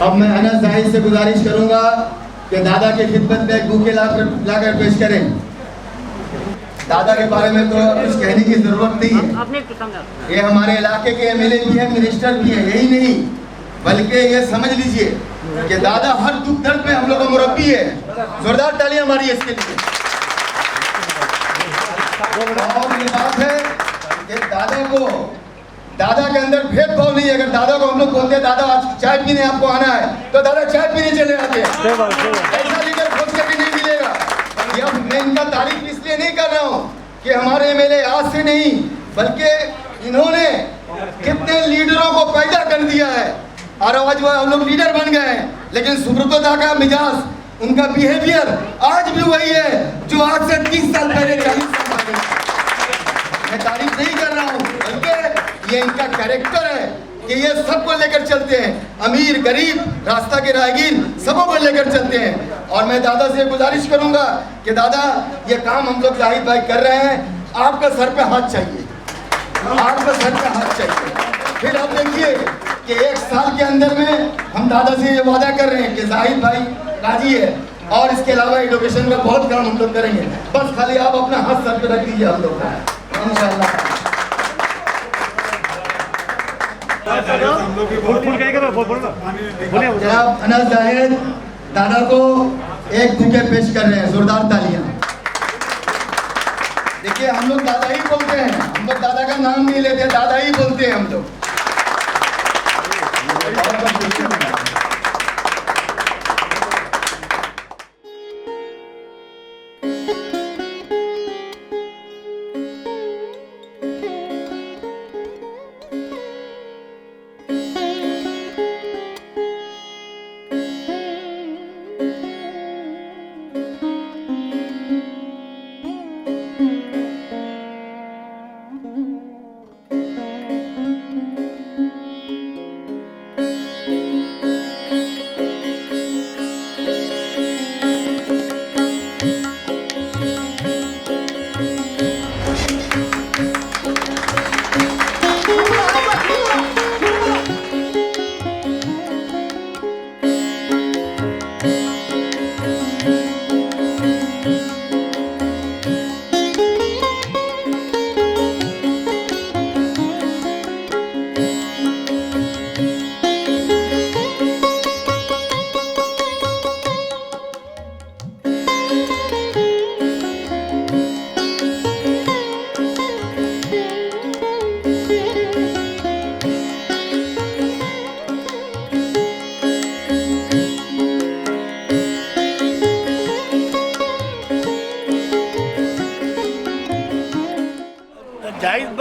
अब मैं अनस जाहिद से गुजारिश करूंगा कि दादा के खिदमत में एक बुके लाकर पेश करें। दादा के बारे में तो कुछ कहने की जरूरत नहीं है। ये हमारे इलाके के एमएलए भी हैं, मिनिस्टर भी हैं। यही नहीं बल्कि ये समझ लीजिए कि दादा हर दुख दर्द में हम लोग का मुरब्बी है। जोरदार तालियां हमारी इसके लिए। और ये बात है कि दादा के अंदर भेदभाव नहीं है। अगर दादा को हम लोग बोलते हैं दादा आज चाय पीने आपको आना है तो दादा चाय पीने चले आते हैं। ऐसा लीडर खोज के भी नहीं मिलेगा। ये मैं इनका तारीफ इसलिए नहीं कर रहा हूँ कि हमारे एमएलए आज से नहीं बल्कि इन्होंने कितने लीडरों को पैदा कर दिया है और आज वो हम लोग लीडर बन गए हैं। लेकिन सुब्रतोदा का मिजाज, उनका बिहेवियर आज भी वही है जो आज से 30 साल पहले 40 साल पहले। मैं तारीफ नहीं कर रहा हूँ बल्कि ये इनका कैरेक्टर है कि ये सबको लेकर चलते हैं। अमीर गरीब रास्ता के राहगीर सबों को लेकर चलते हैं। और मैं दादा से गुजारिश करूंगा कि दादा ये काम हम लोग जाहिद भाई कर रहे हैं, आपका सर पे हाथ चाहिए, आपका सर पे हाथ चाहिए। फिर आप देखिए कि 1 साल के अंदर में हम दादा से ये वादा कर रहे हैं कि जाहिद भाई राजी है और इसके अलावा एडुकेशन में बहुत काम हम लोग करेंगे। बस खाली आप अपना हाथ सर पे रख दीजिए हम लोग का इंशाल्लाह। जनाब अनस जाहिद दादा को एक बुके पेश कर रहे हैं। जोरदार तालियां। देखिए हम लोग दादा ही बोलते हैं, हम लोग दादा का नाम नहीं लेते, दादा ही बोलते हैं हम लोग।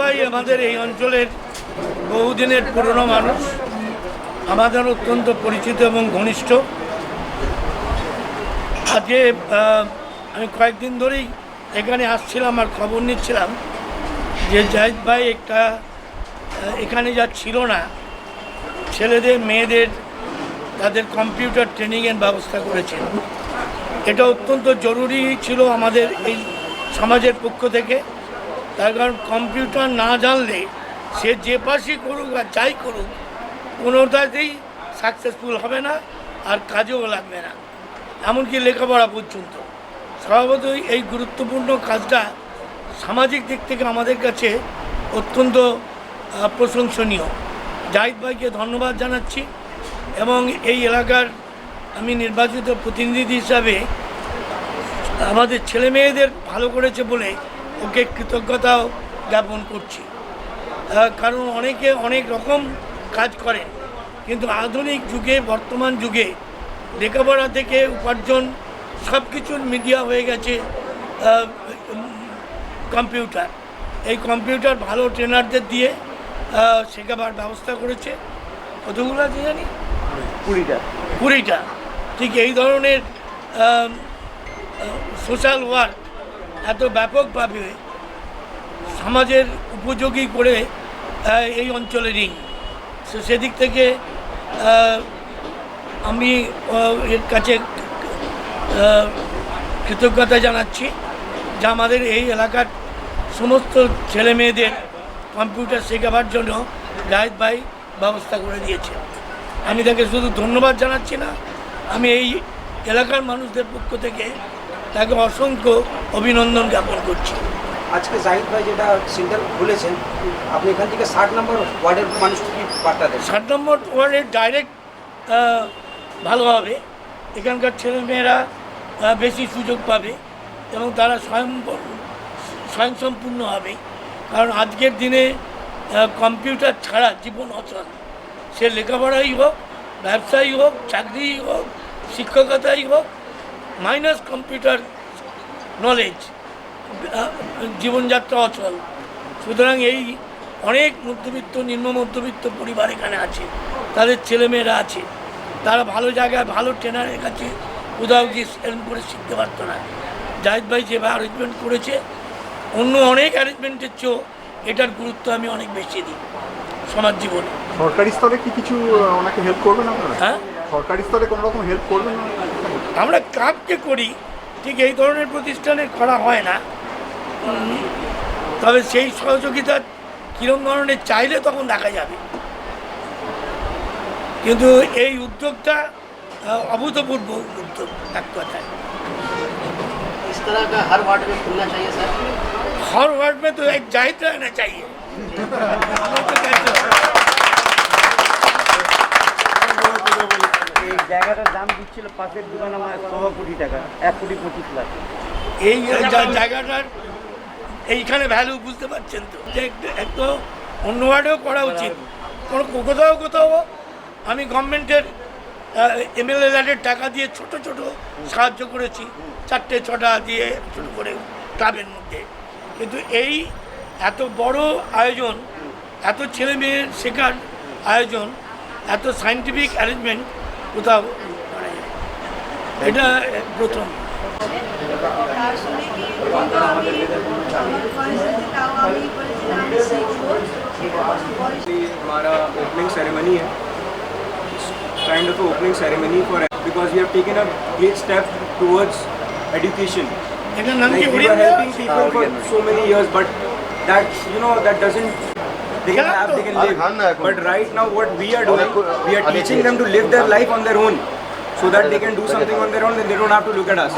ভাই আমাদের এই অঞ্চলের বহুদিনের পুরনো মানুষ, আমাদের অত্যন্ত পরিচিত এবং ঘনিষ্ঠ। আজকে আমি কয়েকদিন ধরেই এখানে আসছিলাম আর খবর নিচ্ছিলাম যে জাহিদ ভাই একটা এখানে যা ছিল না, ছেলেদের মেয়েদের তাদের কম্পিউটার ট্রেনিংয়ের ব্যবস্থা করেছেন। এটা অত্যন্ত জরুরি ছিল আমাদের এই সমাজের পক্ষ থেকে। তার কারণ কম্পিউটার না জানলে সে যে পাশই করুক আর যাই করুক কোনোটাতেই সাকসেসফুল হবে না, আর কাজেও লাগবে না, এমনকি লেখাপড়া পর্যন্ত। স্বভাবতই এই গুরুত্বপূর্ণ কাজটা সামাজিক দিক থেকে আমাদের কাছে অত্যন্ত প্রশংসনীয়। জাহিদ ভাইকে ধন্যবাদ জানাচ্ছি এবং এই এলাকার আমি নির্বাচিত প্রতিনিধি হিসাবে আমাদের ছেলে মেয়েদের ভালো করেছে বলে ওকে কৃতজ্ঞতাও জ্ঞাপন করছি। কারণ অনেকে অনেক রকম কাজ করেন, কিন্তু আধুনিক যুগে, বর্তমান যুগে লেখাপড়া থেকে উপার্জন সব কিছুর মিডিয়া হয়ে গেছে কম্পিউটার। এই কম্পিউটার ভালো ট্রেনারদের দিয়ে শেখাবার ব্যবস্থা করেছে। কতগুলো আছে জানি? 20টা। ঠিক এই ধরনের সোশ্যাল ওয়ার্ক এত ব্যাপকভাবে সমাজের উপযোগী করে এই অঞ্চলেরই। সেদিক থেকে আমি এর কাছে কৃতজ্ঞতা জানাচ্ছি যে আমাদের এই এলাকার সমস্ত ছেলে মেয়েদের কম্পিউটার শেখাবার জন্য জাহিদ ভাই ব্যবস্থা করে দিয়েছে। আমি তাকে শুধু ধন্যবাদ জানাচ্ছি না, আমি এই এলাকার মানুষদের পক্ষ থেকে তাকে অসংখ্য অভিনন্দন জ্ঞাপন করছি। আজকে জাহিদ ভাই যেটা সেন্টার খুলেছেন, আপনি এখান থেকে 60 নম্বর ওয়ার্ডের মানুষকে কি বার্তা দেন? 60 নম্বর ওয়ার্ডের ডাইরেক্ট ভালো হবে, এখানকার ছেলেমেয়েরা বেশি সুযোগ পাবে এবং তারা স্বয়ংসম্পূর্ণ হবে। কারণ আজকের দিনে কম্পিউটার ছাড়া জীবন অচল। সে লেখাপড়াই হোক, ব্যবসায়ী হোক, চাকরিই হোক, শিক্ষকতাই হোক, মাইনাস কম্পিউটার নলেজ জীবনযাত্রা অচল। সুতরাং এই অনেক মধ্যবিত্ত, নিম্ন মধ্যবিত্ত পরিবার এখানে আছে, তাদের ছেলেমেয়েরা আছে, তারা ভালো জায়গায় ভালো ট্রেনারের কাছে কোথাও গিয়ে সেরকম করে শিখতে পারতো না। জাহিদ ভাই যেভাবে অ্যারেঞ্জমেন্ট করেছে, অন্য অনেক অ্যারেঞ্জমেন্টের চেয়েও এটার গুরুত্ব আমি অনেক বেশি দিই সমাজ জীবনে। সরকারি স্তরে কি কিছু ওনাকে হেল্প করবেন আপনারা? হ্যাঁ, সরকারি স্তরে কোনো রকম হেল্প করবেন? আমরা কাজকে করি, ঠিক এই ধরনের প্রতিষ্ঠানে করা হয় না। তবে সেই সহযোগিতা কীরকম ধরনের চাইলে তখন দেখা যাবে। কিন্তু এই উদ্যোগটা अभूतपूर्व उद्योग एक কথায়। इस तरह का हर वार्ड में खुलना चाहिए सर। हर वार्ड में तो एक जाहिद रहना चाहिए। এই জায়গাটার দাম দিচ্ছিল পাশের দোকান আমার 100 কোটি টাকা, 1 কোটি 25 লাখ। এই জায়গাটার এইখানে ভ্যালু বুঝতে পারছেন তো, যে একটু অন্য ওয়ার্ডেও করা উচিত। কোথাও আমি গভর্নমেন্টের এমএলএ ল্যাডের টাকা দিয়ে ছোট ছোট সাহায্য করেছি, 4টে 6টা দিয়ে ছোটো করে ক্লাবের মধ্যে। কিন্তু এই এত বড় আয়োজন, এত ছেলে মেয়ের শেখার আয়োজন, এত সায়েন্টিফিক অ্যারেঞ্জমেন্ট কোথাও মানে এটা প্রথম। हमारा ओपनिंग सेरेमनी है, kind of opening ceremony for, because we have taken a great step towards education. Like we were helping people for so many years, but that, you know, that doesn't, they can have, they can live. But right now what we are doing, we are teaching them to live their life on their own, so that they can do something on their own and they don't have to look at us.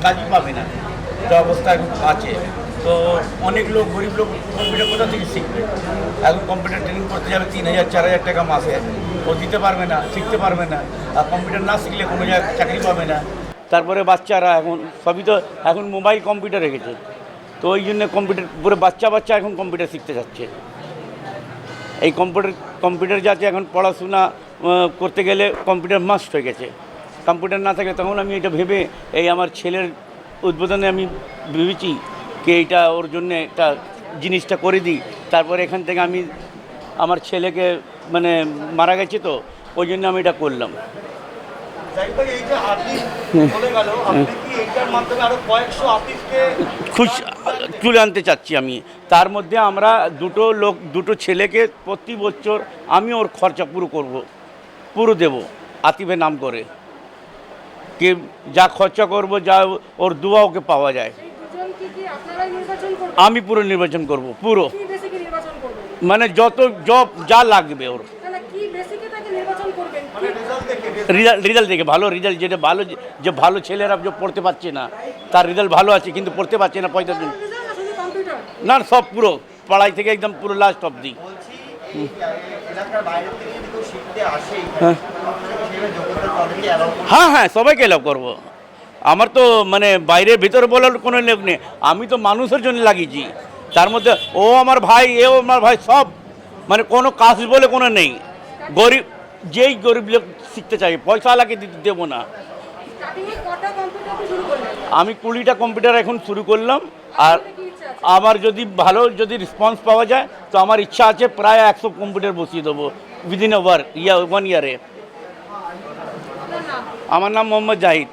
কাজই পাবে না, যে অবস্থা এখন আছে। তো অনেক লোক, গরিব লোক কম্পিউটার কোথা থেকে শিখবে? এখন কম্পিউটার ট্রেনিং করতে যাবে 3,000 4,000 টাকা মাসে, ও দিতে পারবে না, শিখতে পারবে না। আর কম্পিউটার না শিখলে কোনো জায়গায় চাকরি পাবে না। তারপরে বাচ্চারা এখন সবই তো এখন মোবাইল কম্পিউটার রেখেছে, তো ওই জন্য কম্পিউটার পুরো বাচ্চা এখন কম্পিউটার শিখতে যাচ্ছে। এই কম্পিউটার যাচ্ছে এখন পড়াশোনা করতে গেলে কম্পিউটার মাস্ট হয়ে গেছে। কম্পিউটার না থাকে তখন আমি এটা ভেবে এই আমার ছেলের উদ্বোধনে আমি ভেবেছি কি এইটা ওর জন্য একটা জিনিসটা করে দিই। তারপরে এখান থেকে আমি আমার ছেলেকে মানে মারা গেছে, তো ওই জন্য আমি এটা করলাম। খুশি তুলে আনতে চাচ্ছি আমি। তার মধ্যে আমরা দুটো ছেলেকে প্রতি বছর আমি ওর খরচা পুরো দেব আতিফের নাম করে, কি যা খরচা করব, যা ওর দুয়া ওকে পাওয়া যায়। আমি পুরো নির্বাচন করব, পুরো মানে যত যা লাগবে ওর রেজাল্ট দেখে, ভালো রেজাল্ট, যেটা ভালো, যে ভালো ছেলেরা যে পড়তে পারছে না, তার রেজাল্ট ভালো আছে কিন্তু পড়তে পারছে না পয়সার জন্য। না, সব পুরো পড়াই থেকে একদম পুরো লাস্ট অবধি। হ্যাঁ, সবাইকে এলাও করবো। আমার তো মানে বাইরের ভিতরে বলার কোনো লোক নেই, আমি তো মানুষের জন্য লাগিয়েছি। তার মধ্যে ও আমার ভাই, এও আমার ভাই, সব মানে কোনো কাজ বলে কোনো নেই। যেই গরিব লোক শিখতে চাই, পয়সাওয়ালাকে দেবো না। আমি 20টা কম্পিউটার এখন শুরু করলাম। আর আমার যদি রেসপন্স পাওয়া যায় তো আমার ইচ্ছা আছে প্রায় 100 কম্পিউটার বসিয়ে দেবো উইদিন এ 1 ইয়ারে। আমার নাম মোহাম্মদ জাহিদ।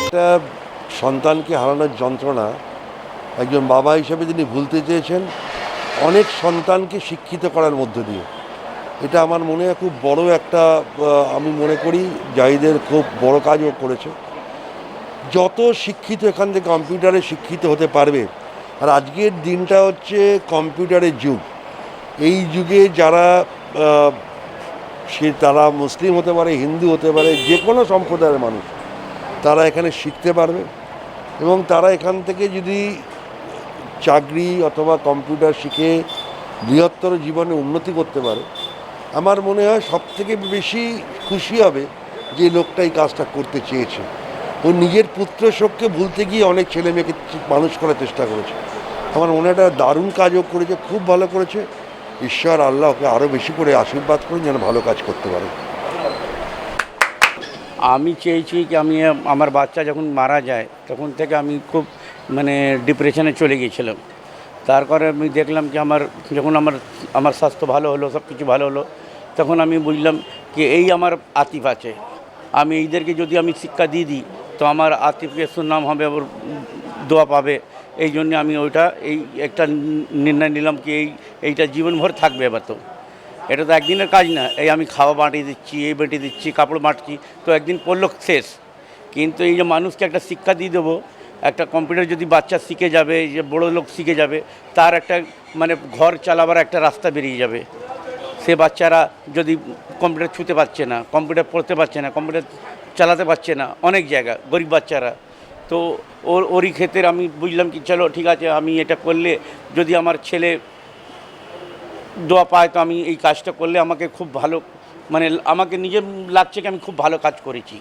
একটা সন্তানকে হারানোর যন্ত্রণা একজন বাবা হিসেবে তিনি ভুলতে চেয়েছেন অনেক সন্তানকে শিক্ষিত করার মধ্য দিয়ে। এটা আমার মনে হয় খুব বড় একটা, আমি মনে করি জাহিদের খুব বড় কাজও করেছে। যত শিক্ষিত এখান থেকে কম্পিউটারে শিক্ষিত হতে পারবে, আর আজকের দিনটা হচ্ছে কম্পিউটারের যুগ। এই যুগে যারা তারা মুসলিম হতে পারে, হিন্দু হতে পারে, যে কোনো সম্প্রদায়ের মানুষ তারা এখানে শিখতে পারবে এবং তারা এখান থেকে যদি চাকরি অথবা কম্পিউটার শিখে বৃহত্তর জীবনে উন্নতি করতে পারে, আমার মনে হয় সবথেকে বেশি খুশি হবে যে লোকটা এই কাজটা করতে চেয়েছে। ও নিজের পুত্র শোককে ভুলতে গিয়ে অনেক ছেলে মেয়েকে মানুষ করার চেষ্টা করেছে। আমার মনে হয় একটা দারুণ কাজও করেছে, খুব ভালো করেছে। ঈশ্বর আল্লাহ ওকে আরও বেশি করে আশীর্বাদ করুন যেন ভালো কাজ করতে পারে। আমি চেয়েছি কি আমার বাচ্চা যখন মারা যায় তখন থেকে আমি খুব মানে ডিপ্রেশনে চলে গিয়েছিলাম। তারপরে আমি দেখলাম কি যখন আমার স্বাস্থ্য ভালো হলো, সব কিছু ভালো হলো, তখন আমি বুঝলাম কি এই আমার আতিফ আছে, আমি এইদেরকে যদি আমি শিক্ষা দিয়ে দিই তো আমার আতিফকে সুনাম হবে, ওর দোয়া পাবে। এই জন্যে আমি এই একটা নির্ণয় নিলাম কি এইটা জীবনভর থাকবে। এবার তো এটা তো একদিনের কাজ না, এই আমি খাওয়া বাঁটিয়ে দিচ্ছি, এই বেটে দিচ্ছি, কাপড় বাঁটছি, তো একদিন পড়লো শেষ। কিন্তু এই যে মানুষকে একটা শিক্ষা দিয়ে দেবো, একটা কম্পিউটার যদি বাচ্চা শিখে যাবে, যে বড় লোক শিখে যাবে, তার একটা মানে ঘর চালাবার একটা রাস্তা বেরিয়ে যাবে। সে বাচ্চারা যদি কম্পিউটার ছুঁতে পারছে না, কম্পিউটার পড়তে পারছে না, কম্পিউটার চালাতে পারছে না, অনেক জায়গা গরিব বাচ্চারা, তো ওরই ক্ষেত্রে আমি বুঝলাম কি চলো ঠিক আছে, আমি এটা করলে যদি আমার ছেলে দোয়া পায় তো আমি এই কাজটা করলে আমাকে খুব ভালো, মানে আমাকে নিজের লাগছে কি আমি খুব ভালো কাজ করেছি।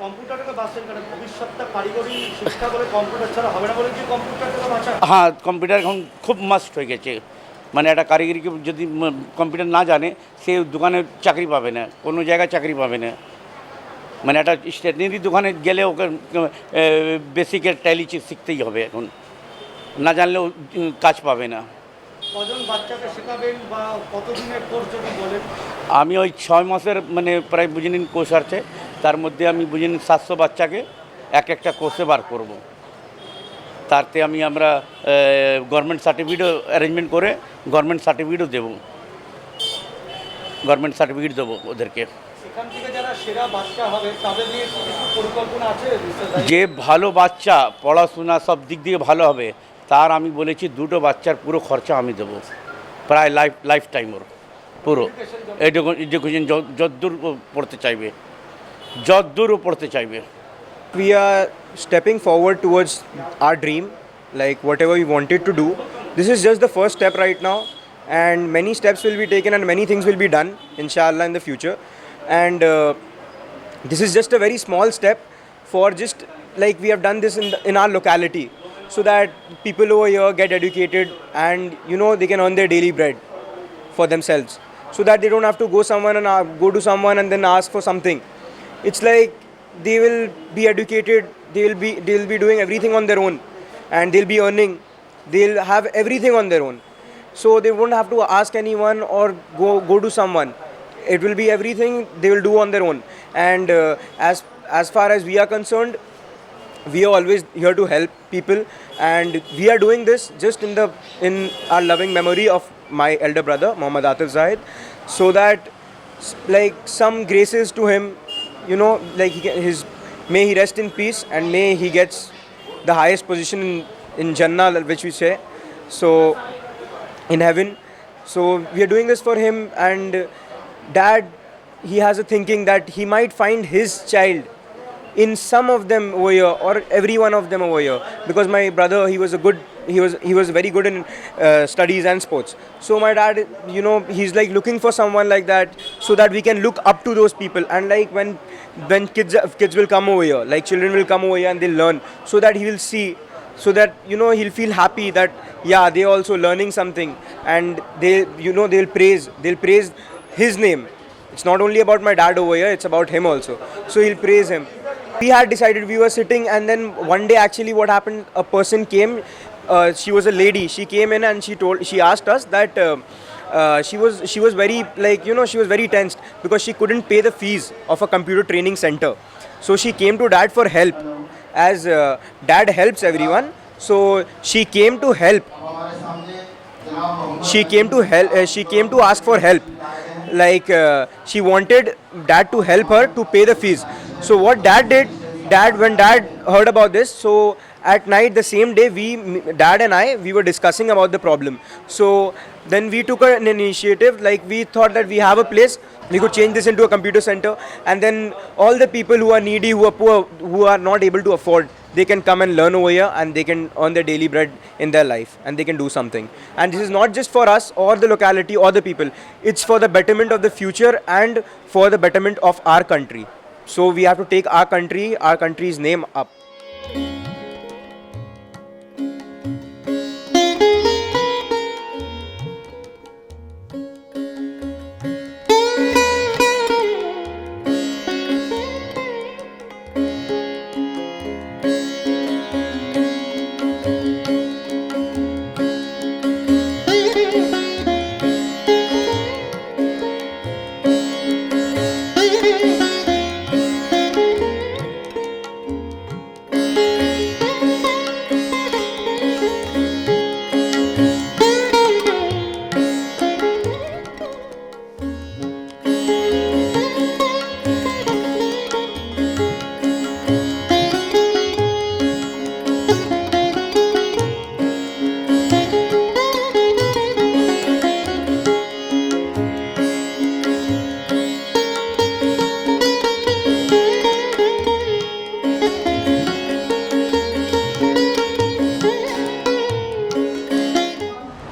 কম্পিউটারটাকে বাঁচান কারণ ভবিষ্যৎটা কারিগরি শিক্ষা বলে কম্পিউটার ছাড়া হবে না বলে কি কম্পিউটারটাকে বাঁচান? হ্যাঁ, কম্পিউটার এখন খুব মাস্ট হয়ে গেছে। মানে একটা কারিগরিকে যদি কম্পিউটার না জানে, সে দোকানে চাকরি পাবে না, কোনো জায়গায় চাকরি পাবে না। মানে একটা স্টেশনারি দোকানে গেলে ওকে বেসিকের ট্যালি শিখতেই হবে, এখন না জানলেও কাজ পাবে না। কজন বাচ্চাকে শেখাবেন বা কতদিনের কোর্স যদি বলেন? আমি ওই 6 মাসের মানে প্রায় বুঝে নিন কোর্স আছে, তার মধ্যে আমি বুঝে নিন 700 বাচ্চাকে একটা কোর্সে বার করব। তাতে আমরা গভর্নমেন্ট সার্টিফিকেটও অ্যারেঞ্জমেন্ট করে গভর্নমেন্ট সার্টিফিকেটও দেবো, গভর্নমেন্ট সার্টিফিকেট দেবো ওদেরকে। সেখান থেকে যারা সেরা বাচ্চা হবে তাদের নিয়ে কিছু পরিকল্পনা আছে? যে ভালো বাচ্চা পড়াশোনা সব দিক দিয়ে ভালো হবে, তার আমি বলেছি 2টো বাচ্চার পুরো খরচা আমি দেবো, প্রায় লাইফ টাইম ওর পুরো এডুকেশন যতদূর পড়তে চাইবে, যতদূর পড়তে চাইবে। We are stepping forward towards our dream, like whatever we wanted to do. This is just the first step right now, and many steps will be taken and many things will be done, inshallah, in the future. And this is just a very small step for just like we have done this in our locality, so that people over here get educated and they can earn their daily bread for themselves, so that they don't have to go to someone and then ask for something. It's like they will be educated, they'll be doing everything on their own, and they'll be earning, they'll have everything on their own, so they won't have to ask anyone or go to someone. It will be everything they will do on their own. And as far as we are concerned, we are always here to help people, and we are doing this just in our loving memory of my elder brother Muhammad Atif Zahid, so that like some graces to him, like may he rest in peace and may he gets the highest position in Jannah, which we say, so in heaven. So we are doing this for him, and Dad, he has a thinking that he might find his child in some of them over here, or every one of them over here, because my brother, he was very good in studies and sports. So my dad, he's like looking for someone like that, so that we can look up to those people. And like when kids will come over here, like children will come over here and they'll learn, so that he will see, so that he'll feel happy that yeah, they're also learning something, and they'll praise his name. It's not only about my dad over here, it's about him also, so he'll praise him. We had decided, we were sitting, and then one day actually what happened, a person came, she was a lady, she came in and she asked us that she was very she was very tensed because she couldn't pay the fees of a computer training center. So she came to Dad for help, as Dad helps everyone, so she came to help. She came to ask for help, like she wanted Dad to help her to pay the fees. So what Dad did, when Dad heard about this, so at night the same day, Dad and we were discussing about the problem. So then we took an initiative, like we thought that we have a place, we could change this into a computer center, and then all the people who are needy, who are poor, who are not able to afford, they can come and learn over here, and they can earn their daily bread in their life, and they can do something. And this is not just for us or the locality or the people, it's for the betterment of the future and for the betterment of our country. So we have to take our country's name up.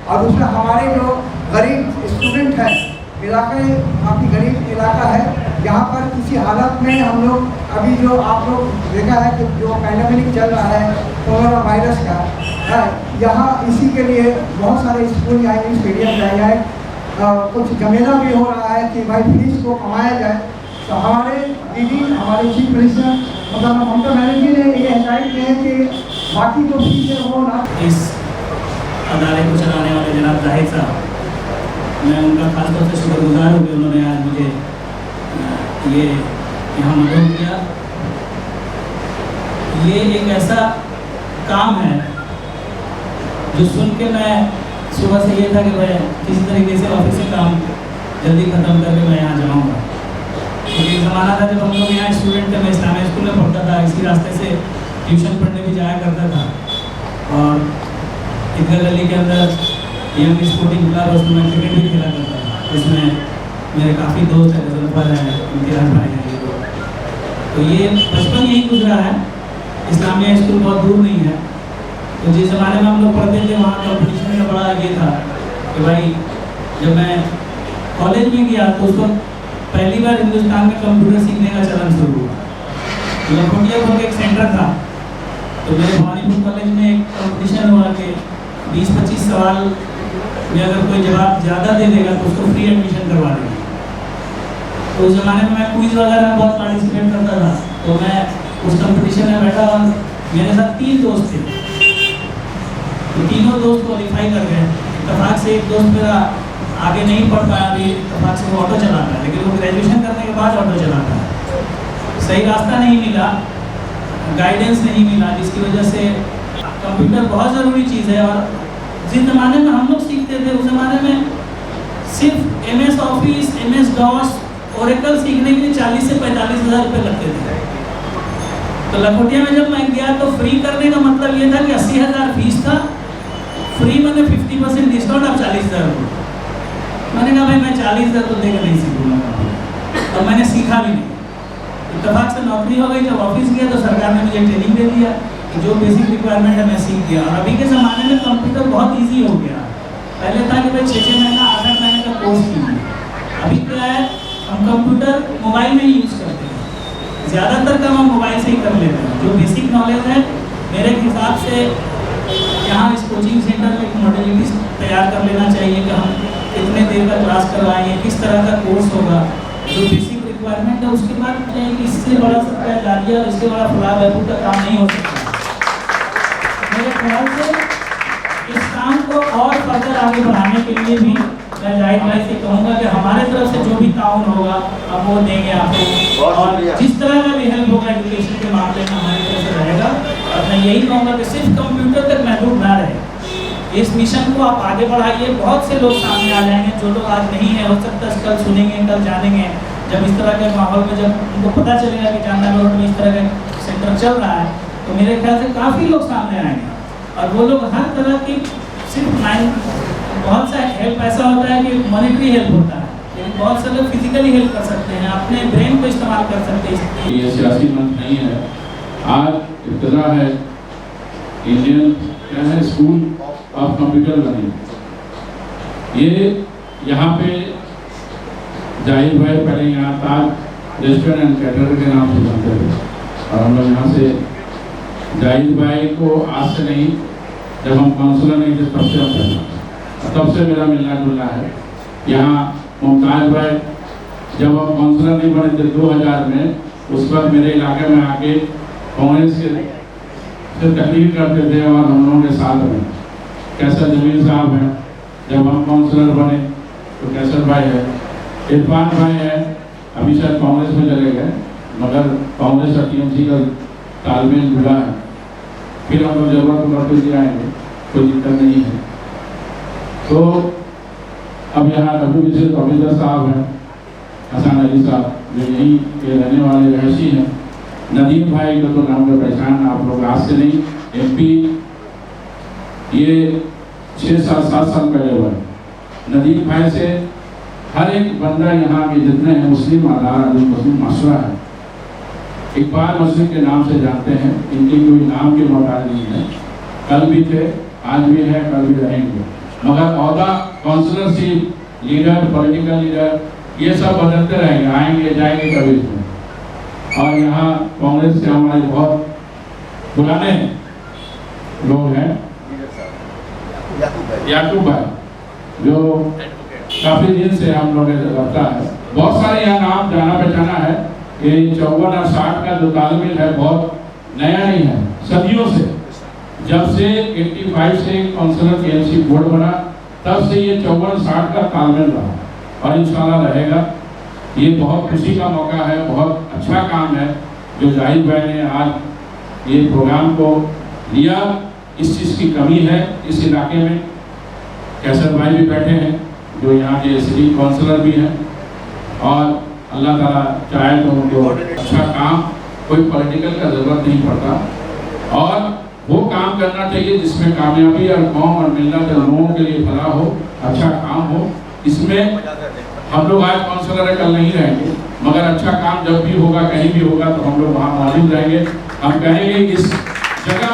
और दूसरा हमारे जो गरीब student हैं, इलाका काफ़ी गरीब इलाका है, यहाँ पर किसी हालत में हम लोग अभी जो आप लोग देखा है कि जो पैंडेमिक चल रहा है कोरोना वायरस का है, यहाँ इसी के लिए बहुत सारे स्कूल या इंग्लिश मीडियम जाए जाए, कुछ जमेला भी हो रहा है कि भाई फीस को कमाया जाए। तो हमारे दीदी, हमारे चीफ मिनिस्टर मतलब ममता बनर्जी ने ये हिदायत की है कि बाकी जो फीस है वो ना। इस अदारे को चलाने वाले जनाब जाहिद साहब, मैं उनका खासतौर से शुक्रगुजार हूँ कि उन्होंने आज मुझे ये यहाँ मदद किया। ये एक ऐसा काम है जो सुन के मैं सुबह से ये था कि मैं किसी तरीके से ऑफिस से काम जल्दी ख़त्म करके मैं यहाँ जाऊँगा। क्योंकि एक ज़माना था जब हम लोग यहाँ स्टूडेंट थे, मैं इस्लामिक स्कूल में पढ़ता था, इसी रास्ते से ट्यूशन पढ़ने भी जाया करता था और ईदगाह गली के अंदर यंग स्पोर्टिंग क्लब, उसमें मैं क्रिकेट भी खेला करता था। इसमें मेरे काफ़ी दोस्त हैं, गजलफर हैं, इम्तियाज़ भाई हैं, ये लोग। तो ये बचपन यही गुजरा है, इस्लामिया स्कूल बहुत दूर नहीं है। तो जिस ज़माने में हम लोग पढ़ते थे वहाँ कॉम्पिटिशन का बड़ा ये था कि भाई जब मैं कॉलेज में गया तो उस वक्त पहली बार हिंदुस्तान में कंप्यूटर सीखने का चलन शुरू हुआ। लखोटिया पर एक सेंटर था, तो मेरे भवानीपुर कॉलेज में एक कॉम्पिटिशन हुआ कि 20-25 सवाल में अगर कोई जवाब ज़्यादा दे देगा तो उसको फ्री एडमिशन करवा देंगे। तो उस ज़माने में मैं क्विज़ वगैरह में बहुत पार्टिसिपेट करता था। तो मैं उस कंपटीशन में बैठा और मेरे साथ 3 दोस्त थे, तो तीनों दोस्त क्वालिफाई कर गए। इत्तेफाक से एक दोस्त मेरा आगे नहीं पढ़ पाया, अभी इत्तेफाक से वो ऑटो चलाता है, लेकिन वो ग्रेजुएशन करने के बाद ऑटो चलाता है। सही रास्ता नहीं मिला, गाइडेंस नहीं मिला, जिसकी वजह से कंप्यूटर बहुत ज़रूरी चीज़ है। और जिस ज़माने में हम लोग सीखते थे उस ज़माने में सिर्फ MS office, MS DOS, Oracle सीखने के लिए 40 से 45 हज़ार रुपये लगते थे। तो लखोटिया में जब मैं गया तो फ्री करने का मतलब ये था कि 80,000 फीस था, फ्री मैंने 50% डिस्काउंट, अब 40,000 रुपये। मैंने कहा भाई मैं 40,000 तो देकर नहीं सीखूँगा, और मैंने सीखा भी नहीं। इत्तेफाक से नौकरी हो गई, जब ऑफिस गया तो सरकार ने मुझे ट्रेनिंग दे दिया कि जो बेसिक रिक्वायरमेंट है मैं सीख गया। और अभी के ज़माने में कंप्यूटर बहुत ईजी हो गया। पहले था कि भाई 6-6 महीना 8-8 महीने का कोर्स कीजिए, अभी क्या है हम कंप्यूटर मोबाइल में ही यूज़ करते हैं, ज़्यादातर काम हम मोबाइल से ही कर लेते हैं। जो बेसिक नॉलेज है मेरे हिसाब से यहाँ इस कोचिंग सेंटर में एक मॉडलिटीज तैयार कर लेना चाहिए कि हम कितने देर का क्लास करवाएंगे, किस तरह का कोर्स होगा, जो बेसिक रिक्वायरमेंट है। उसके बाद कि इससे बड़ा सबका जारिया और इससे बड़ा फलाह बहबूद का काम नहीं हो सकता। मेरे ख्याल से इस काम को और फर्दर आगे बढ़ाने के लिए भी मैं जाहिद भाई से कहूँगा कि हमारे तरफ से जो भी ताउन होगा हम वो देंगे आपको, और जिस तरह का भी हेल्प होगा एजुकेशन के मामले में हमारी तरफ से रहेगा। और मैं यही कहूँगा कि सिर्फ कंप्यूटर तक महदूद ना रहे, इस मिशन को आप आगे बढ़ाइए। बहुत से लोग सामने आ जाएंगे, जो लोग आज नहीं है हो सकता है कल सुनेंगे, कल जानेंगे। जब इस तरह के माहौल में जब उनको पता चलेगा कि जामनगर रोड में इस तरह का सेंटर चल रहा है, तो मेरे ख्याल से काफ़ी लोग सामने आएंगे। और वो लोग हर तरह की सिर्फ बहुत सा हेल्प ऐसा होता है कि मॉनिटरी हेल्प होता है, लेकिन बहुत से लोग फिजिकली हेल्प कर सकते हैं, अपने ब्रेन को इस्तेमाल कर सकते हैं। ये सियासी मंच नहीं है। आज इब्तिदा है इंडियन क्या है स्कूल ऑफ कंप्यूटर लर्निंग। ये यहाँ पे जाहिद भाई पहले यहाँ ताज रेस्टोरेंट एंड कैटरर के नाम से जानते थे, और हम लोग यहाँ से जाहिद भाई को आज से नहीं, जब हम काउंसलर नहीं थे तब से हम पहचानते, तब से मेरा मिलना जुलना है। यहाँ मुमताज़ भाई जब हम काउंसलर नहीं बने थे 2000 में, उस वक्त मेरे इलाके में आके कांग्रेस के से तकलीफ करते थे और हम लोगों के साथ में कैसर जमील साहब हैं। जब हम काउंसलर बने तो कैसर भाई है, इरफान भाई है, अभी शायद कांग्रेस में चले गए, मगर कांग्रेस और TMC का तालमेल जुड़ा है। फिर हम लोग जरूरत पड़ते भी आएंगे, कोई दिक्कत नहीं है। तो अब यहाँ WBC ऑफिसर साहब हैं, हसन अली साहब जो यहीं के रहने वाले रहशी हैं। नदीम भाई का तो नाम का पहचान आप लोग आज से नहीं, MP ये 6-7 साल पहले हुआ है। नदीम भाई से हर एक बंदा यहाँ के जितने हैं मुस्लिम आधार मुस्लिम माशरा है, इकबाल मस्जिद के नाम से जानते हैं। इनकी कोई नाम की मोहताज नहीं है, कल भी थे, आज भी है, कल भी रहेंगे। मगर औहदा काउंसलरशिप, लीडर, पॉलिटिकल लीडर ये सब बदलते रहेंगे, आएंगे जाएंगे कभी इसमें। और यहाँ कांग्रेस से हमारे बहुत पुराने लोग हैं, याकूब भाई जो काफी दिन से हम लोग रखता है। बहुत सारे यहाँ नाम जाना पहचाना है। ये 54 और 60 का जो तालमेल है बहुत नया नहीं है, सदियों से, जब से 85 से काउंसिलर केएमसी बोर्ड बना तब से ये 54-60 का तालमेल रहा और इंशाल्लाह रहेगा। ये बहुत खुशी का मौका है, बहुत अच्छा काम है जो जाहिद भाई ने आज ये प्रोग्राम को लिया। इस चीज़ की कमी है इस इलाके में। कैसर भाई भी बैठे हैं जो यहाँ के सिटी काउंसिलर भी हैं और अल्लाह ताला चाहे तो उनको अच्छा काम, कोई पॉलिटिकल का ज़रूरत नहीं पड़ता और वो काम करना चाहिए जिसमें कामयाबी और कौम और मिलत लोगों के लिए भला हो, अच्छा काम हो। इसमें हम लोग आज काउंसिलर कल नहीं रहेंगे, मगर अच्छा काम जब भी होगा कहीं भी होगा तो हम लोग वहाँ मौजूद रहेंगे। हम कहेंगे इस जगह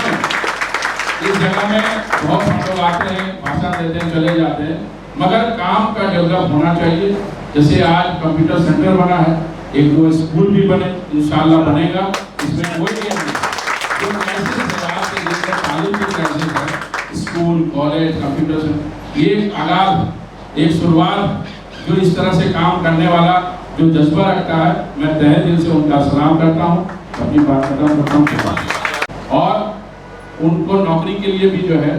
में बहुत हम लोग आते हैं, भाषण देते हैं, चले जाते हैं, मगर काम का डेवलप होना चाहिए। जैसे आज कंप्यूटर सेंटर बना है, 1-2 स्कूल भी बने, इंशाल्लाह बनेगा, इसमें कोई नहीं है। जो स्कूल कॉलेज कंप्यूटर सेंटर, ये आगाज एक शुरुआत जो इस तरह से काम करने वाला जो जज्बा रखता है, मैं तहे दिल से उनका सलाम करता हूँ, अपनी बात खत्म करता हूँ। और उनको नौकरी के लिए भी जो है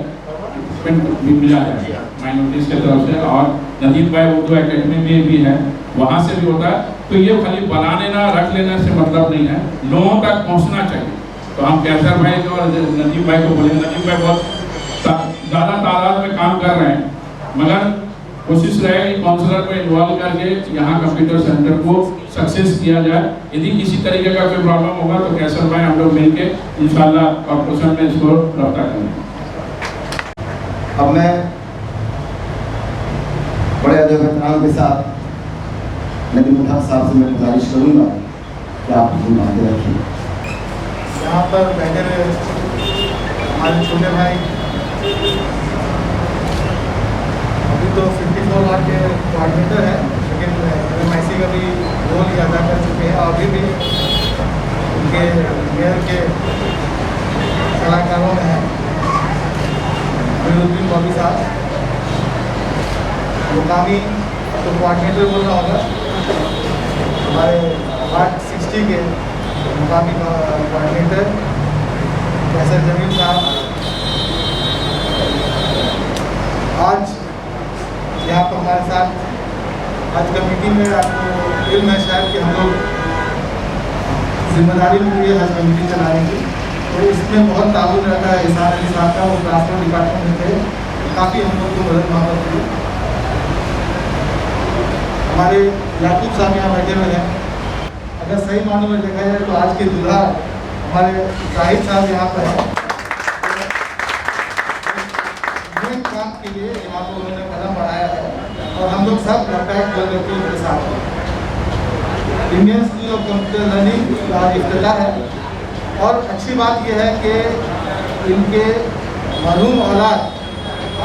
भी मिला है माइनॉरिटीज के तरफ से, और नदीम भाई उर्दू एकेडमी में भी है, वहाँ से भी होता है। तो ये खाली बना लेना रख लेने से मतलब नहीं है, लोगों तक पहुँचना चाहिए। तो हम कैसर भाई को और नदीम भाई को बोलेंगे, नदीम भाई बहुत ज़्यादा तादाद में काम कर रहे हैं, मगर कोशिश रहे कि काउंसलर को इन्वॉल्व करके यहाँ कंप्यूटर सेंटर को सक्सेस किया जाए। यदि किसी तरीके का कोई प्रॉब्लम होगा तो कैसर भाई हम लोग मिलके इंशाल्लाह कॉर्पोरेशन में इसको रफ्ता करेंगे। अब मैं बड़े अदब एहतराम के साथ नदीम उल्लाह साहब से मैं गुजारिश करूँगा कि आप अपनी बातें रखिए। यहाँ पर बैठे हुए हमारे छोटे भाई अभी तो 54 वार्ड के कोऑर्डिनेटर हैं, लेकिन MIC का भी रोल अदा कर चुके हैं और अभी भी उनके मेयर के सलाहकारों में हैं अमीरुद्दीन बॉबी साहब। मुकामी तो कोऑर्डिनेटर बोल रहा होगा, हमारे वार्ड 60 के मुकामी कोऑर्डिनेटर कैसर जमील साहब आज यहाँ पर हमारे साथ। आज का मीटिंग में आपको इल्म है शायद कि हम लोग जिम्मेदारी मिली है हज कमेटी चलाने की, तो इसमें बहुत ताउन रहता है। इसार अली साहब का वो ट्रांसपोर्ट डिपार्टमेंट में थे, काफ़ी हम लोग को मदद मोहब्बत हुई। हमारे याकूब साहब यहाँ बैठे हुए हैं। अगर सही मानों में देखा जाए तो आज के दूल्हा हमारे जाहिद साहब यहाँ पर हैं। काम के लिए यहाँ पर उन्होंने कदम बढ़ाया है और हम लोग सब लपैक बोल करके उनके साथ हैं। Indian school of computer learning का आज इफ्तिताह है और अच्छी बात यह है कि इनके मरहूम औलाद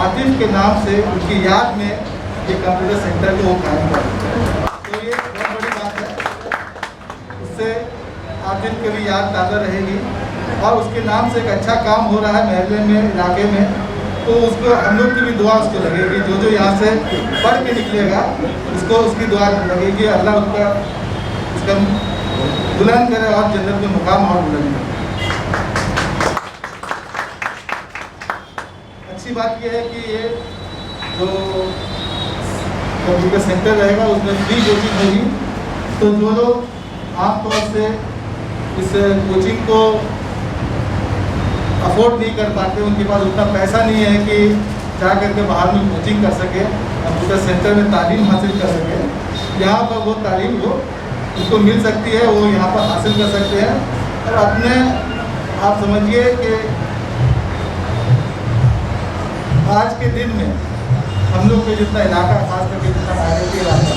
आतिफ के नाम से उनकी याद में ये कंप्यूटर सेंटर को कायम कर, तो ये बहुत बड़ी बात है। उससे आतिफ की भी याद ताज़ा रहेगी और उसके नाम से एक अच्छा काम हो रहा है महल्ले में, इलाके में, तो उसको हम लोग की भी दुआ उसको लगेगी। जो यहाँ से पढ़ के निकलेगा उसको उसकी दुआ लगेगी, अल्लाह उसका बुलंद करे और जन्नत में मुकाम और बुलंद करे। अच्छी बात यह है कि ये जो कंप्यूटर सेंटर रहेगा उसमें फ्री कोचिंग होगी, तो जो लोग आमतौर से इस कोचिंग को अफोर्ड नहीं कर पाते, उनके पास उतना पैसा नहीं है कि जा करके बाहर में कोचिंग कर सके, कंप्यूटर सेंटर में तालीम हासिल कर सके, यहाँ पर वो तालीम वो उनको मिल सकती है, वो यहाँ पर हासिल कर सकते हैं। और अपने आप समझिए कि आज के दिन में हम लोग के जितना इलाका, खास करके जितना माइनॉरिटी इलाका,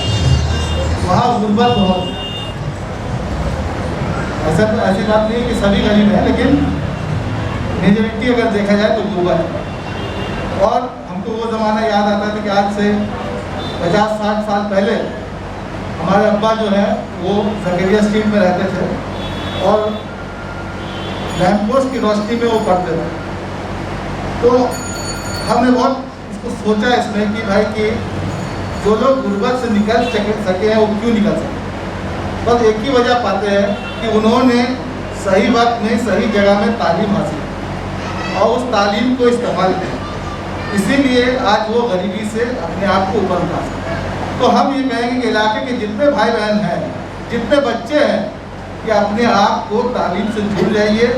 वहाँ गुर्बत बहुत। ऐसी बात नहीं है कि सभी गरीब हैं, लेकिन मेजोरिटी अगर देखा जाए तो गुर्बत है। और हमको वो ज़माना याद आता है कि आज से 50-60 साल पहले हमारे अब्बा जो है वो जकेरिया स्ट्रीट में रहते थे और लैंप पोस्ट की रोशनी में वो पढ़ते थे। तो हमने बहुत इसको सोचा इसमें कि भाई कि जो लोग गुर्बत से निकल सके हैं वो क्यों निकल सके। बस एक ही वजह पाते हैं कि उन्होंने सही वक्त में सही जगह में तालीम हासिल की और उस तालीम को इस्तेमाल किया, इसीलिए आज वो गरीबी से अपने आप को ऊपर उठा सकते हैं। तो हम ये कहेंगे कि इलाके के जितने भाई बहन हैं, जितने बच्चे हैं, कि अपने आप को तालीम से जुड़ जाइए।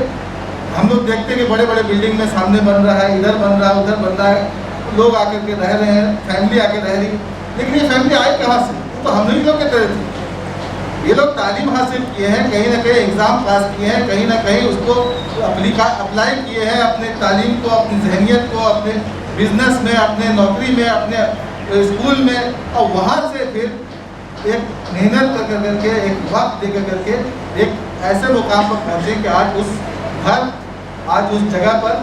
हम लोग देखते हैं कि बड़े बड़े बिल्डिंग में सामने बन रहा है, इधर बन रहा है, उधर बन रहा है, लोग आकर के रह रहे हैं, फैमिली आकर रह रही, लेकिन ये फैमिली आई कहाँ से? तो हम लोग के तरह थे। ये लोग तालीम हासिल किए हैं, कहीं ना कहीं एग्ज़ाम पास किए हैं, कहीं ना कहीं उसको अप्लाई किए हैं, अपने तालीम को, अपनी जहनीत को, अपने बिजनेस में, अपने नौकरी में, अपने स्कूल में, और वहाँ से फिर एक मेहनत कर करके, एक वक्त दे करके एक ऐसे मुकाम पर पहुँचे कि आज उस घर, आज उस जगह पर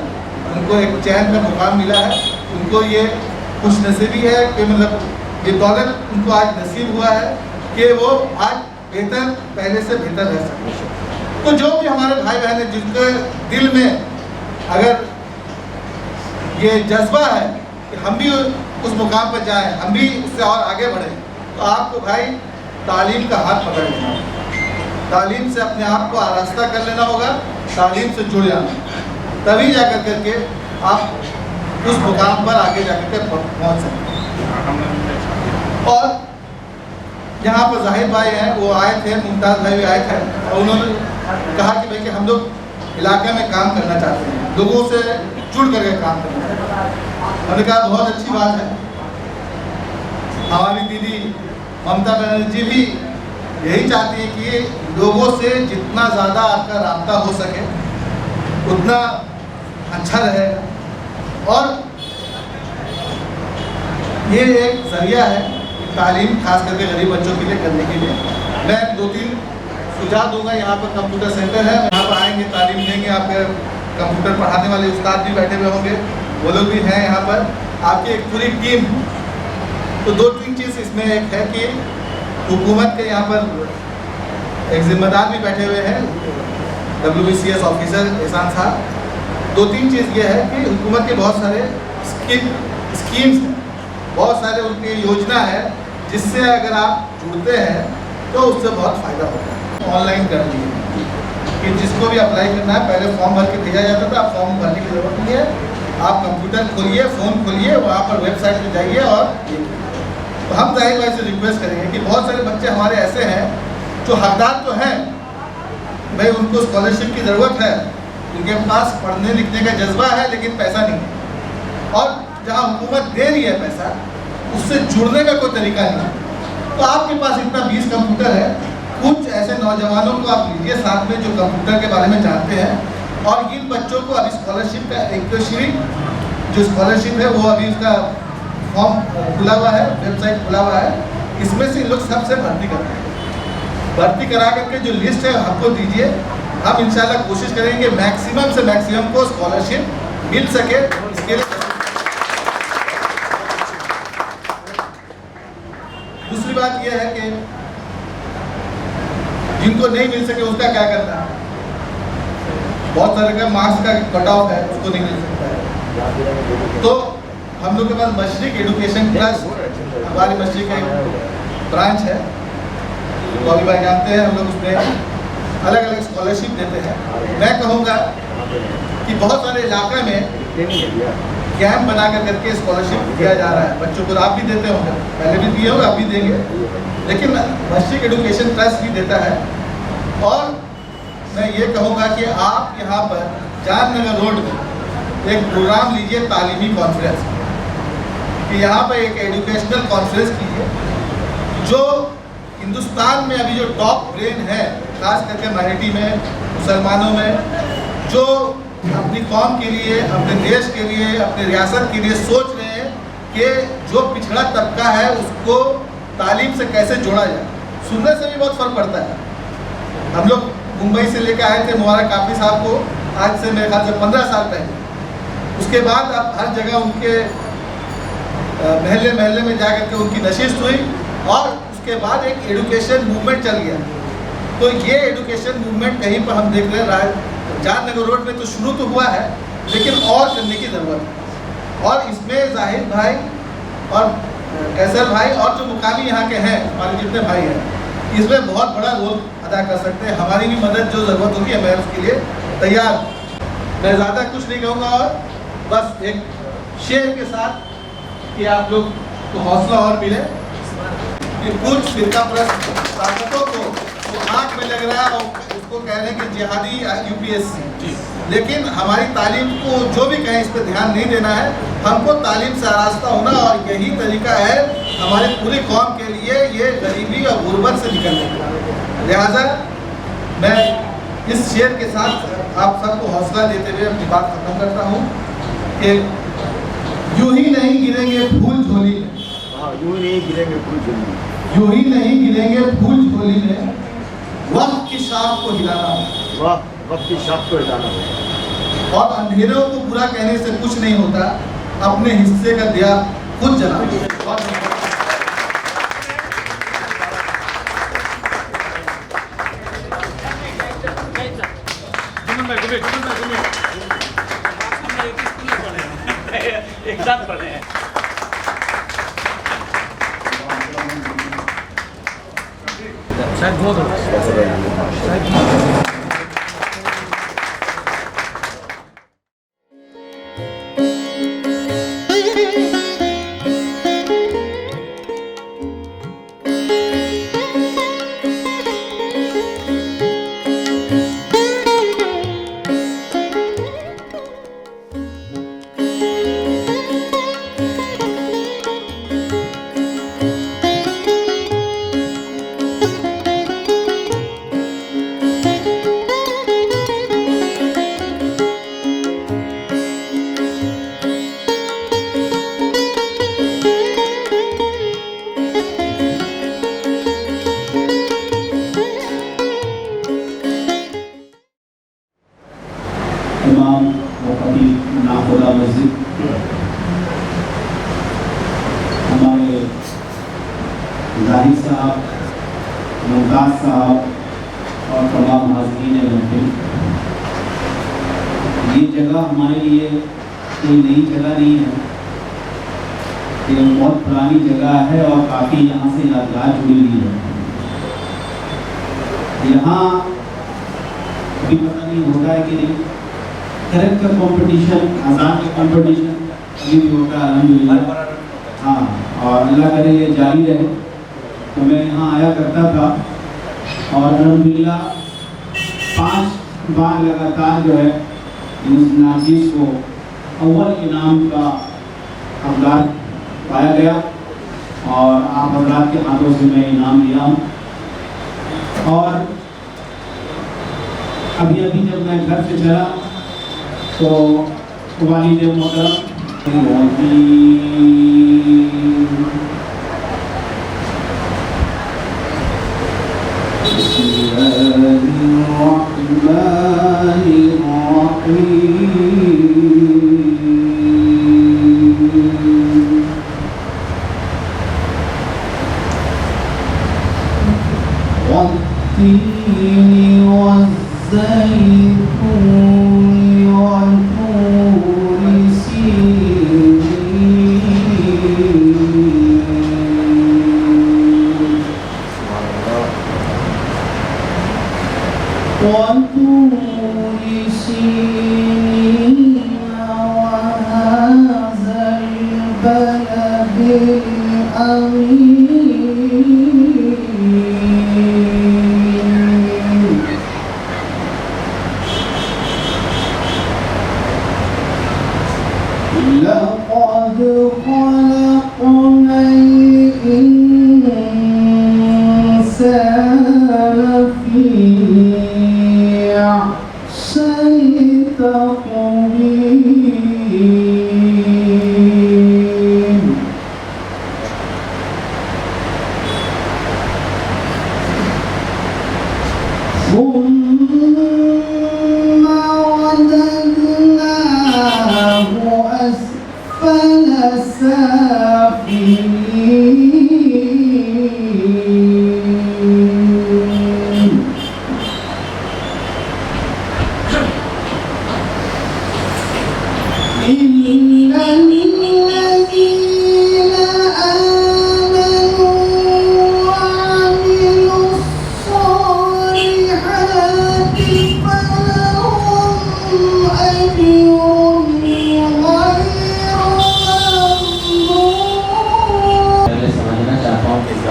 उनको एक चैन का मुकाम मिला है। उनको ये खुशनसीबी है कि मतलब ये दौलत उनको आज नसीब हुआ है कि वो आज बेहतर, पहले से बेहतर रह सके। तो जो भी हमारे भाई बहन हैं जिनके दिल में अगर ये जज्बा है कि हम भी उस मुकाम पर जाएं, हम भी उससे और आगे बढ़ें, तो आपको भाई तालीम का हाथ पकड़ लेना होगा, तालीम से अपने आप को आरास्ता कर लेना होगा, तालीम से जुड़ जाना, तभी जा कर करके आप उस मुकाम पर आगे जा कर के पहुँच सकते। और यहाँ पर जाहिद भाई हैं, वो आए थे, मुमताज़ भाई भी आए थे, और उन्होंने कहा कि भाई कि हम लोग इलाके में काम करना चाहते हैं, लोगों से जुड़ करके काम करना चाहते हैं। हमने कहा बहुत अच्छी बात है। हमारी दीदी ममता बनर्जी भी यही चाहती है कि लोगों से जितना ज़्यादा आपका राब्ता हो सके उतना अच्छा रहेगा, और ये एक ज़रिया है तालीम खास करके गरीब बच्चों के लिए करने के लिए। मैं 2-3 सुझाव दूंगा। यहाँ पर कंप्यूटर सेंटर है, यहाँ पर आएंगे, तालीम देंगे, आपके कंप्यूटर पढ़ाने वाले उस्ताद भी बैठे हुए होंगे, वो लोग भी हैं यहाँ पर, आपकी एक पूरी टीम। तो 2-3 चीज़ इसमें एक है कि हुकूमत के यहाँ पर एक जिम्मेदार भी बैठे हुए हैं, WBCS ऑफिसर एहसान साहब। 2-3 चीज़ ये है कि हुकूमत के बहुत सारे स्कीम्स हैं, बहुत सारे उनकी योजना है, जिससे अगर आप जुड़ते हैं तो उससे बहुत फ़ायदा होता है। ऑनलाइन कर लिए कि जिसको भी अप्लाई करना है पहले फॉर्म भर के भेजा जाता था, अब फॉर्म भरने की ज़रूरत नहीं है। आप कंप्यूटर खोलिए, फ़ोन खोलिए, वहाँ पर वेबसाइट पर जाइए और तो हम जाहिर भाई से रिक्वेस्ट करेंगे कि बहुत सारे बच्चे हमारे ऐसे हैं जो हकदार तो हैं, भाई उनको स्कॉलरशिप की ज़रूरत है, उनके पास पढ़ने लिखने का जज्बा है लेकिन पैसा नहीं है, और जहाँ हुकूमत दे रही है पैसा उससे जुड़ने का कोई तरीका नहीं है। तो आपके पास इतना 20 कंप्यूटर है, कुछ ऐसे नौजवानों को आप लीजिए साथ में जो कंप्यूटर के बारे में जानते हैं, और इन बच्चों को अभी स्कॉलरशिप का एक जो स्कॉलरशिप है वो अभी उसका फॉर्म खुला हुआ है, वेबसाइट खुला हुआ है, इसमें से इन लोग सबसे भर्ती करते हैं। भर्ती करा करके जो लिस्ट है हमको दीजिए, हम इंशाल्लाह कोशिश करेंगे मैक्सिमम से मैक्सिमम को स्कॉलरशिप मिल सके। इसके लिए दूसरी बात यह है कि जिनको नहीं मिल सके उसका क्या करना है। बहुत सारे का मार्क्स का कट ऑफ है, उसको नहीं मिल सकता है। तो हम लोग के पास मशरिक एजुकेशन ट्रस्ट, हमारी मशरिक का एक ब्रांच है, तो अभी भाई जानते हैं, हम लोग उसमें अलग अलग स्कॉलरशिप देते हैं। मैं कहूँगा कि बहुत सारे इलाके में कैंप बना कर करके स्कॉलरशिप दिया जा रहा है बच्चों को। आप भी देते होंगे, पहले भी दिए होंगे, अब भी देंगे, लेकिन मशरिक एजुकेशन ट्रस्ट भी देता है। और मैं ये कहूँगा कि आप यहाँ पर जाननगर रोड में एक प्रोग्राम लीजिए, तालीमी कॉन्फ्रेंस, कि यहाँ पर एक एजुकेशनल कॉन्फ्रेंस कीजिए। जो हिंदुस्तान में अभी जो टॉप ब्रेन है, खास करके माइनॉरिटी में, मुसलमानों में, जो अपनी कौम के लिए, अपने देश के लिए, अपने रियासत के लिए सोच रहे हैं कि जो पिछड़ा तबका है उसको तालीम से कैसे जोड़ा जाए। सुनने से भी बहुत फ़र्क पड़ता है। हम लोग मुंबई से लेकर आए थे मुबारक काफी साहब को, आज से मेरे ख्याल से 15 साल पहले। उसके बाद अब हर जगह उनके महल्ले महल्ले में जा कर के उनकी नशिस्त हुई, और उसके बाद एक एजुकेशन मूवमेंट चल गया। तो ये एजुकेशन मूवमेंट कहीं पर हम देख रहे हैं जाननगर रोड में तो शुरू तो हुआ है, लेकिन और करने की ज़रूरत है। और इसमें जाहिद भाई और कैसर भाई और जो मुकामी यहाँ के हैं, हमारे जितने भाई हैं, इसमें बहुत बड़ा रोल अदा कर सकते हैं। हमारी भी मदद जो ज़रूरत होगी मैं उसके लिए तैयार। मैं ज़्यादा कुछ नहीं कहूँगा और बस एक शेर के साथ कि आप लोग को हौसला और मिले कि कुछ फिरका प्रस्त ताकतों को तो आँख में लग रहा है और उसको कह रहे हैं कि जिहादी यूपीएससी, लेकिन हमारी तालीम को जो भी कहें इस पर ध्यान नहीं देना है। हमको तालीम से आरास्ता होना और यही तरीका है हमारे पूरी कौम के लिए ये गरीबी और गुर्बत से निकलने का। लिहाजा मैं इस शेर के साथ आप सबको हौसला देते हुए अपनी बात खत्म करता हूँ कि यूं ही नहीं गिरेंगे फूल झोली में, यूं नहीं गिरेंगे फूल झोली में, यूं ही नहीं गिरेंगे फूल झोली में, वक्त की शाख को हिलाना हो। वाह, वक्त की शाख को हिलाना हो। और अंधेरों को बुरा कहने से कुछ नहीं होता, अपने हिस्से का दिया खुद जलाना। एक साथ पढ़े हैं। शायद बहुत इमाम व खतीब नाखुदा मस्जिद, हमारे जाहिद साहब, मुमताज़ साहब और तमाम हाज़रीन महफिल, ये जगह हमारे लिए कोई नई जगह नहीं है। ये बहुत पुरानी जगह है और काफ़ी यहाँ से यादगार जुड़ी हुई है। यहाँ अभी पता नहीं होता है कि नहीं, करंट का कंपटीशन, आज़ाद का कंपटीशन अभी भी होता है अल्हम्दुलिल्लाह। हाँ, और अल्लाह करे ये जारी रहे। तो मैं यहाँ आया करता था और अल्हम्दुलिल्लाह 5 बार लगातार जो है इस नाचीज़ को अव्वल इनाम का हकदार पाया गया और आप हज़रात के हाथों से मैं इनाम लिया हूँ। और अभी अभी जब मैं घर से चला तो वालिद मोहतरम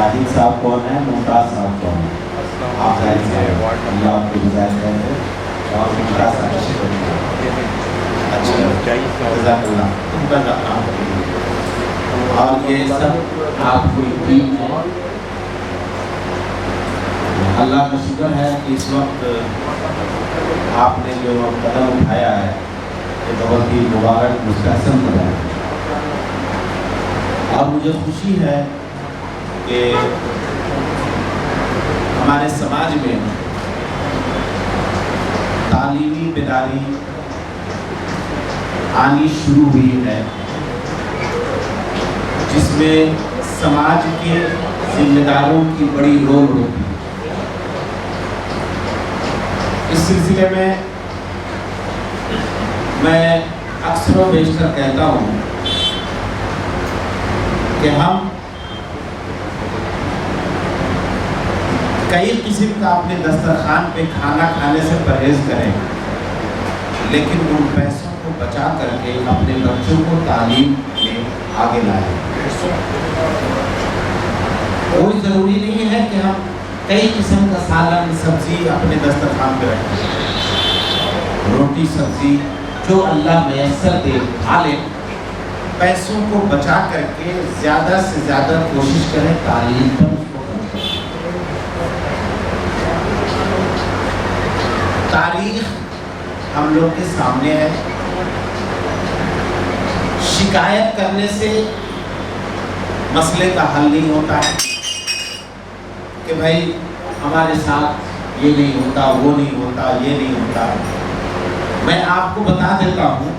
जाहिद साहब कौन है, मुमताज़ साहब कौन है। आप जाहिद साहब अल्लाह आपको गुजारिश करते हैं और मुमताज़ साहब अच्छा जज़ाकल्लाह उनका काम करेंगे। और ये सब आपकी टीम है। अल्लाह का शुक्र है कि इस वक्त आपने जो कदम उठाया है ये बहुत ही मुबारक मुस्तहसन कदम है। और मुझे खुशी है कि हमारे समाज में तालीमी बेदारी आनी शुरू हुई है, जिसमें समाज के जिम्मेदारों की बड़ी रोल होती है। इस सिलसिले में मैं अक्सर व बेशतर कहता हूँ कि हम कई किस्म का अपने दस्तरखान पे खाना खाने से परहेज करें, लेकिन उन पैसों को बचा करके अपने बच्चों को तालीम में आगे लाएं। कोई ज़रूरी नहीं है कि हम कई किस्म का सालन सब्जी अपने दस्तरखान पे रखें। रोटी सब्जी जो अल्लाह मयस्सर दे खा लें। पैसों को बचा करके ज़्यादा से ज़्यादा कोशिश करें तालीम पर उसको खर्च करें। तारीख हम लोग के सामने है। शिकायत करने से मसले का हल नहीं होता है कि भाई हमारे साथ ये नहीं होता, वो नहीं होता, ये नहीं होता। मैं आपको बता देता हूँ,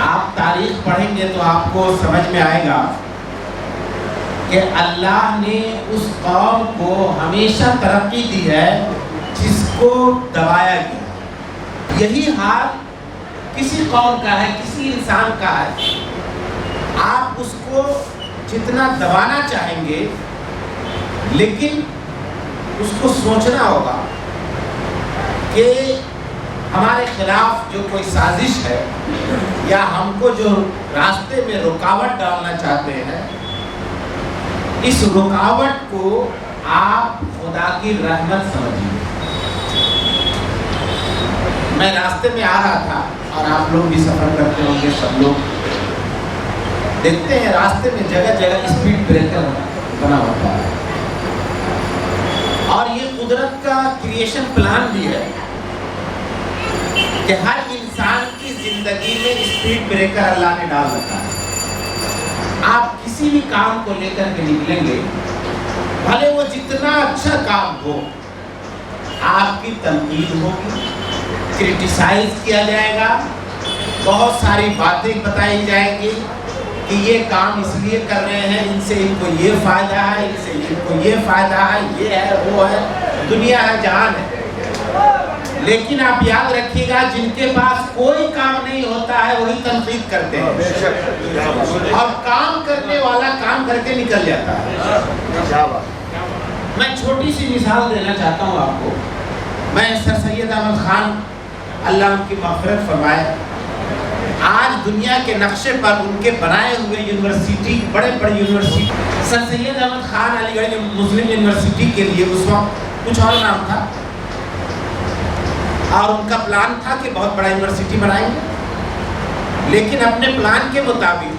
आप तारीख पढ़ेंगे तो आपको समझ में आएगा कि अल्लाह ने उस कौम को हमेशा तरक्की दी है जिसको दबाया गया। यही हाल किसी कौम का है, किसी इंसान का है। आप उसको जितना दबाना चाहेंगे, लेकिन उसको सोचना होगा कि हमारे खिलाफ जो कोई साजिश है या हमको जो रास्ते में रुकावट डालना चाहते हैं, इस रुकावट को आप खुदा की रहमत समझिए। मैं रास्ते में आ रहा था और आप लोग भी सफर करते होंगे, सब लोग देखते हैं रास्ते में जगह जगह स्पीड ब्रेकर बना होता है। और ये कुदरत का क्रिएशन प्लान भी है कि हर इंसान की जिंदगी में स्पीड ब्रेकर अल्लाह ने डाल रखा है। आप किसी भी काम को लेकर के निकलेंगे, भले वो जितना अच्छा काम हो, आपकी तनकीद होगी, क्रिटिसाइज किया जाएगा, बहुत सारी बातें बताई जाएंगी कि ये काम इसलिए कर रहे हैं, इनसे इनको ये फायदा है, इनसे इनको ये फायदा है, ये है, वो है, दुनिया है, जहान है। लेकिन आप याद रखिएगा, जिनके पास कोई काम नहीं होता है वही तनकीद करते हैं, और काम करने वाला काम करके निकल जाता है। मैं छोटी सी मिसाल देना चाहता हूँ आपको। मैं सर सैयद अहमद खान, अल्लाह उनकी मग़फ़िरत फरमाए, आज दुनिया के नक्शे पर उनके बनाए हुए यूनिवर्सिटी, बड़े बड़े यूनिवर्सिटी, सर सैयद अहमद खान अलीगढ़ मुस्लिम यूनिवर्सिटी के लिए उस वक्त कुछ और नाम था, और उनका प्लान था कि बहुत बड़ा यूनिवर्सिटी बनाएंगे, लेकिन अपने प्लान के मुताबिक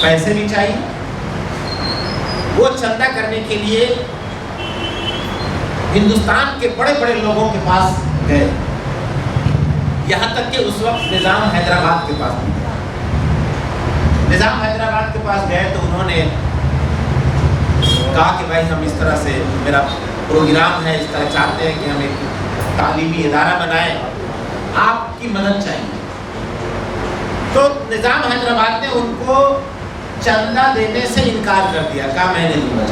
पैसे भी चाहिए। वो चंदा करने के लिए हिंदुस्तान के बड़े बड़े लोगों के पास गए, यहाँ तक कि उस वक्त निज़ाम हैदराबाद के पास भी। निज़ाम हैदराबाद के पास गए तो उन्होंने कहा कि भाई हम इस तरह से, मेरा प्रोग्राम है, इस तरह चाहते हैं कि हम एक तालीमी इदारा बनाएं, आपकी मदद चाहिए। तो निज़ाम हैदराबाद ने उनको चंदा देने से इनकार कर दिया, कहा मैं नहीं दूंगा।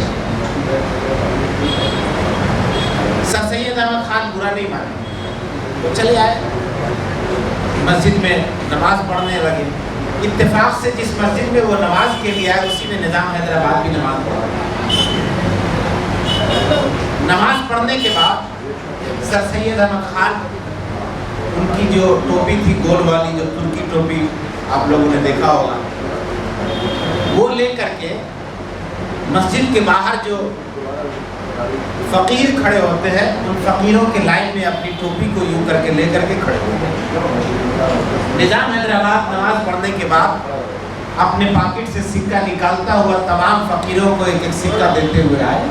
सर सैयद अहमद खान बुरा नहीं माने, तो चले आए, मस्जिद में नमाज पढ़ने लगे। इत्तेफाक से जिस मस्जिद में वो नमाज के लिए आए, उसी में निज़ाम हैदराबाद की नमाज पढ़ा। नमाज पढ़ने के बाद सर सैयद अहमद खान, उनकी जो टोपी थी गोल वाली, जो तुर्की टोपी आप लोगों ने देखा होगा, वो ले करके मस्जिद के बाहर जो फ़कीर खड़े होते हैं, उन फ़कीरों के लाइन में अपनी टोपी को यूं करके लेकर के खड़े होते हैं। निज़ाम हैदराबाद नमाज पढ़ने के बाद अपने पॉकेट से सिक्का निकालता हुआ तमाम फ़कीरों को एक एक सिक्का देते हुए आए।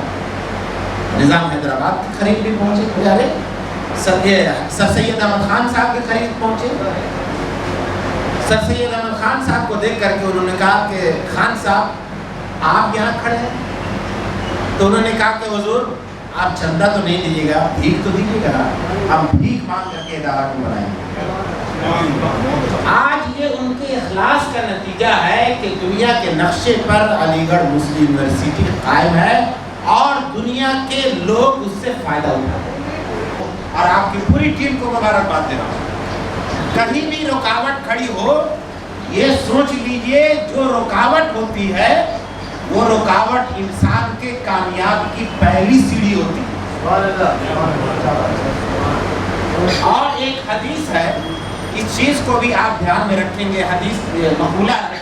निज़ाम हैदराबाद के करीब भी पहुँचे, पुजारे सर सैयद अहमद खान साहब के करीब पहुँचे। सर सैयद अहमद खान साहब को देख करके उन्होंने कहा कि खान साहब आप यहाँ खड़े हैं। तो उन्होंने कहा कि हुजूर आप चंदा तो नहीं दीजिएगा, भीख तो दीजिएगा, हम भीख मांग करके इदारा को बनाएंगे। आज ये उनके इखलास का नतीजा है कि दुनिया के नक्शे पर अलीगढ़ मुस्लिम यूनिवर्सिटी कायम है और दुनिया के लोग उससे फ़ायदा उठाते हैं। और आपकी पूरी टीम को मुबारकबाद दे रहा हूँ। कहीं भी रुकावट खड़ी हो, ये सोच लीजिए जो रुकावट होती है वो रुकावट इंसान के कामयाब की पहली सीढ़ी होती है। और एक हदीस है, इस चीज़ को भी आप ध्यान में रखेंगे, हदीस मकबूला है।